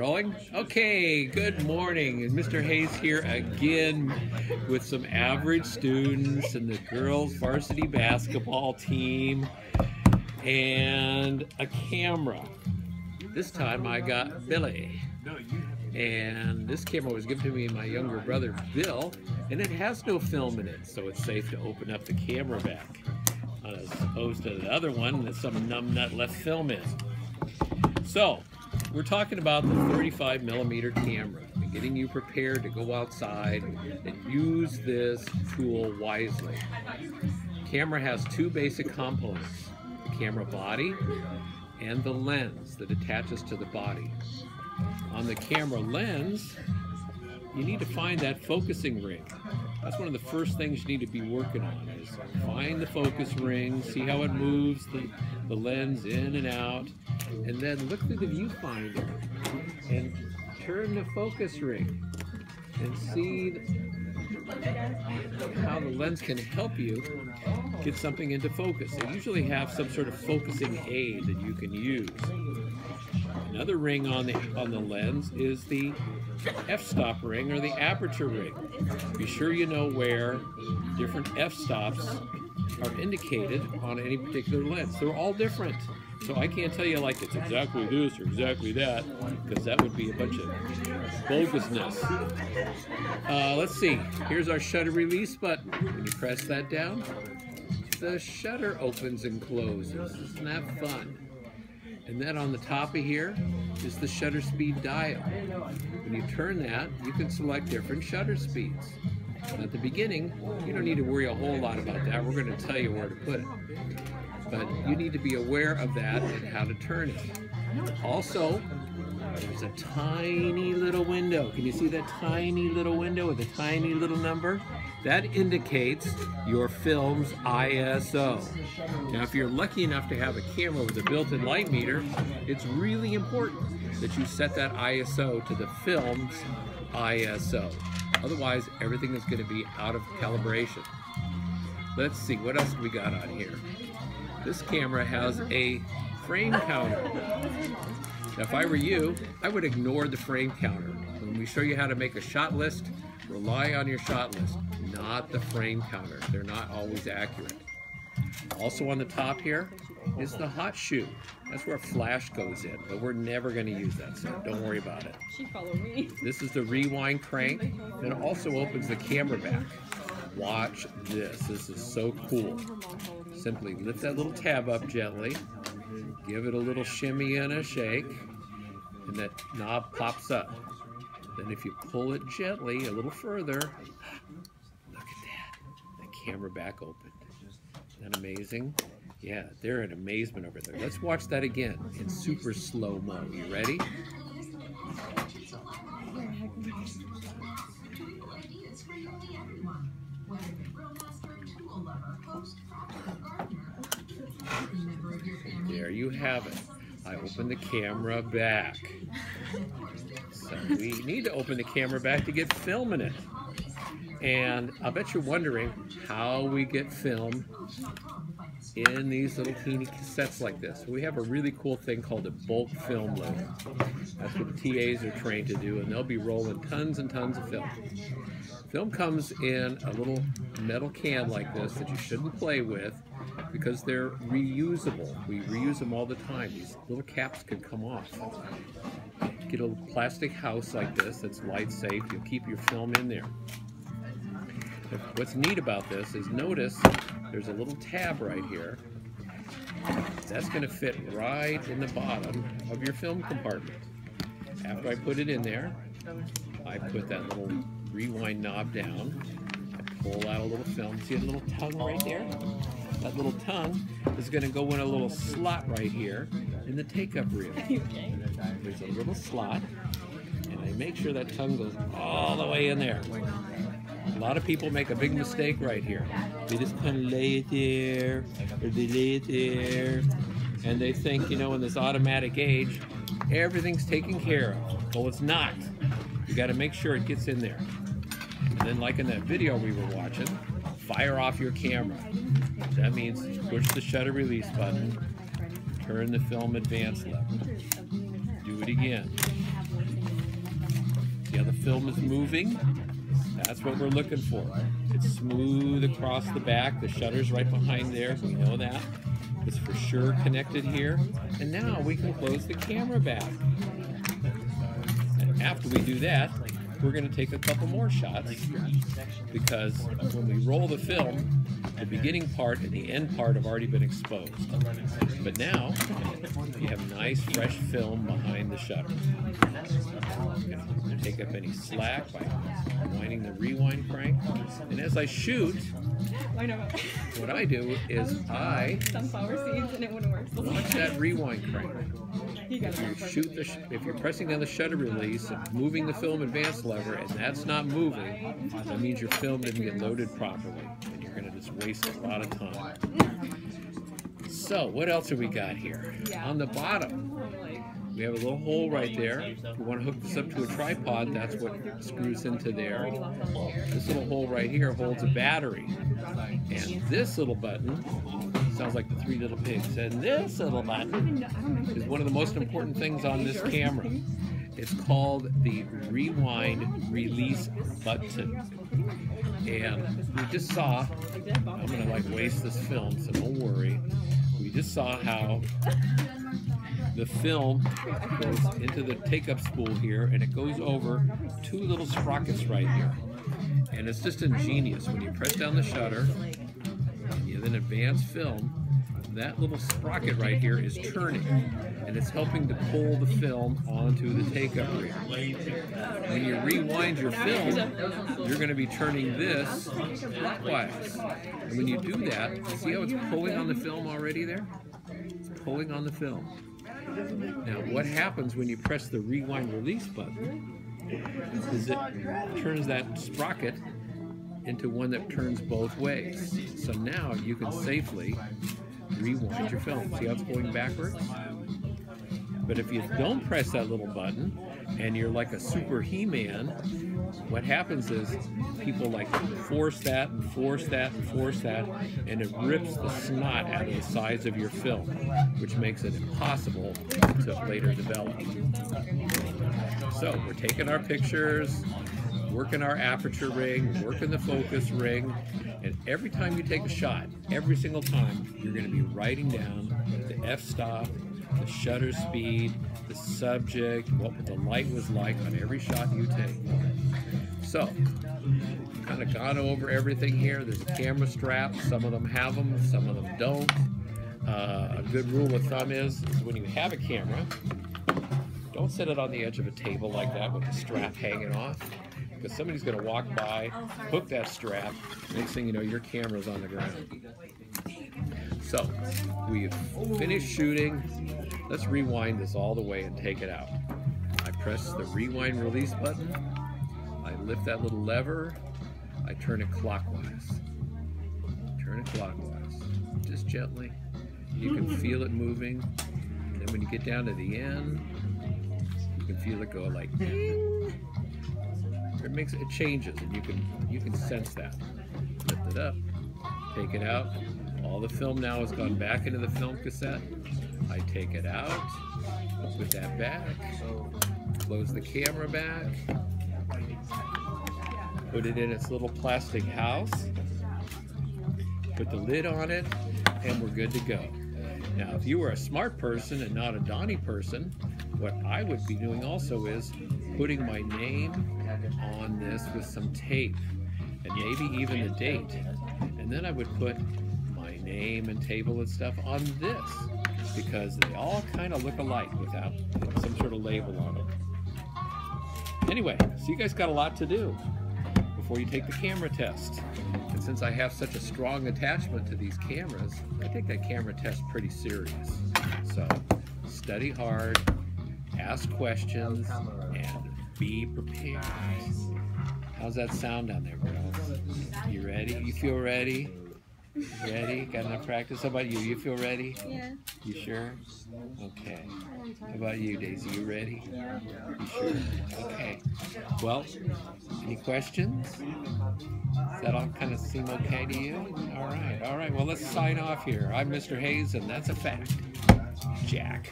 Rolling? Okay, good morning. Mr. Hayes here again with some average students and the girls varsity basketball team and a camera. This time I got Billy. And this camera was given to me by my younger brother Bill, and it has no film in it, so it's safe to open up the camera back. As opposed to the other one that some numbnut left film in. So, we're talking about the 35mm camera and getting you prepared to go outside and use this tool wisely. The camera has two basic components, the camera body and the lens that attaches to the body. On the camera lens, you need to find that focusing ring. That's one of the first things you need to be working on, is find the focus ring, see how it moves the lens in and out, and then look through the viewfinder and turn the focus ring and see how the lens can help you get something into focus. They usually have some sort of focusing aid that you can use. Another ring on the lens is the f-stop ring or the aperture ring. Be sure you know where different f-stops are indicated on any particular lens. They're all different. So I can't tell you like it's exactly this or exactly that, because that would be a bunch of bogusness. Let's see. Here's our shutter release button. When you press that down, the shutter opens and closes. Isn't that fun? And then on the top of here is the shutter speed dial. When you turn that, you can select different shutter speeds. At the beginning, you don't need to worry a whole lot about that. We're going to tell you where to put it. But you need to be aware of that and how to turn it. Also, there's a tiny little window. Can you see that tiny little window with a tiny little number? That indicates your film's ISO. Now, if you're lucky enough to have a camera with a built-in light meter, it's really important that you set that ISO to the film's ISO. Otherwise, everything is going to be out of calibration. Let's see, what else we got on here? This camera has a frame counter. Now, if I were you, I would ignore the frame counter. When we show you how to make a shot list, rely on your shot list, not the frame counter. They're not always accurate. Also on the top here is the hot shoe. That's where a flash goes in, but we're never going to use that, so don't worry about it. She followed me. This is the rewind crank, and it also opens the camera back. Watch this. This is so cool. Simply lift that little tab up gently, give it a little shimmy and a shake, and that knob pops up. Then if you pull it gently a little further, look at that. The camera back opened. Isn't that amazing? Yeah, they're in amazement over there. Let's watch that again in super slow-mo. You ready? There you have it. I opened the camera back. So we need to open the camera back to get film in it. And I bet you're wondering how we get film in these little teeny cassettes like this. We have a really cool thing called a bulk film loader. That's what the TAs are trained to do, and they'll be rolling tons and tons of film. Film comes in a little metal can like this that you shouldn't play with because they're reusable. We reuse them all the time. These little caps can come off. Get a little plastic house like this that's light safe. You'll keep your film in there. What's neat about this is notice there's a little tab right here. That's going to fit right in the bottom of your film compartment. After I put it in there, I put that little rewind knob down. I pull out a little film. See a little tongue right there? That little tongue is going to go in a little slot right here in the take-up reel. There's a little slot, and I make sure that tongue goes all the way in there. A lot of people make a big mistake right here. They just kind of lay it there, or they lay it there, and they think, you know, in this automatic age, everything's taken care of. Well, it's not. You got to make sure it gets in there. And then, like in that video we were watching, fire off your camera. That means push the shutter release button, turn the film advance lever. Do it again. film is moving. That's what we're looking for. It's smooth across the back. The shutter's right behind there. We know that. It's for sure connected here. And now we can close the camera back. And after we do that, we're going to take a couple more shots, because when we roll the film, the beginning part and the end part have already been exposed. But now, you have nice fresh film behind the shutter. You take up any slack by winding the rewind crank. And as I shoot, what I do is I watch that rewind crank. If you're pressing down the shutter release and moving the film advance lever and that's not moving, that means your film didn't get loaded properly and you're going to just waste a lot of time. So what else have we got here? On the bottom, we have a little hole right there. If you want to hook this up to a tripod, that's what screws into there. This little hole right here holds a battery. And this little button, sounds like the Three Little Pigs, and this little button is one of the most important things on this camera. It's called the rewind release button. And we just saw, I'm going to like waste this film, so don't worry. We just saw how the film goes into the take-up spool here, and it goes over two little sprockets right here. And it's just ingenious. When you press down the shutter, and you then advance film, that little sprocket right here is turning, and it's helping to pull the film onto the take-up rear. When you rewind your film, you're going to be turning this clockwise. And when you do that, see how it's pulling on the film already there? It's pulling on the film. Now, what happens when you press the rewind release button is it turns that sprocket into one that turns both ways. So now you can safely rewind your film. See how it's going backwards? But if you don't press that little button and you're like a super He-Man, what happens is people like force that and force that and force that, and it rips the snot out of the sides of your film, which makes it impossible to later develop. So we're taking our pictures, working our aperture ring, working the focus ring, and every time you take a shot, every single time, you're going to be writing down the f-stop, the shutter speed, the subject, what the light was like on every shot you take. So, kind of gone over everything here. There's a camera strap. Some of them have them, some of them don't. A good rule of thumb is when you have a camera, don't set it on the edge of a table like that with the strap hanging off, because somebody's going to walk by, hook that strap, next thing you know, your camera's on the ground. So, we've finished shooting. Let's rewind this all the way and take it out. I press the rewind release button. I lift that little lever. I turn it clockwise. Turn it clockwise. Just gently. You can feel it moving. And then when you get down to the end, you can feel it go like ding. It changes, and you can sense that. Lift it up. Take it out. All the film now has gone back into the film cassette. I take it out, put that back, close the camera back, put it in its little plastic house, put the lid on it, and we're good to go. Now, if you were a smart person and not a Donnie person, what I would be doing also is putting my name on this with some tape, and maybe even the date. And then I would put my name and table and stuff on this, because they all kind of look alike without some sort of label on them. Anyway, so you guys got a lot to do before you take the camera test. And since I have such a strong attachment to these cameras, I take that camera test pretty serious. So study hard, ask questions, and be prepared. How's that sound down there, girls? You ready? You feel ready? Ready? Got enough practice? How about you? You feel ready? Yeah. You sure? Okay. How about you, Daisy? You ready? Yeah. You sure? Okay. Well, any questions? Does that all kind of seem okay to you? All right. All right. Well, let's sign off here. I'm Mr. Hayes, and that's a fact. Jack.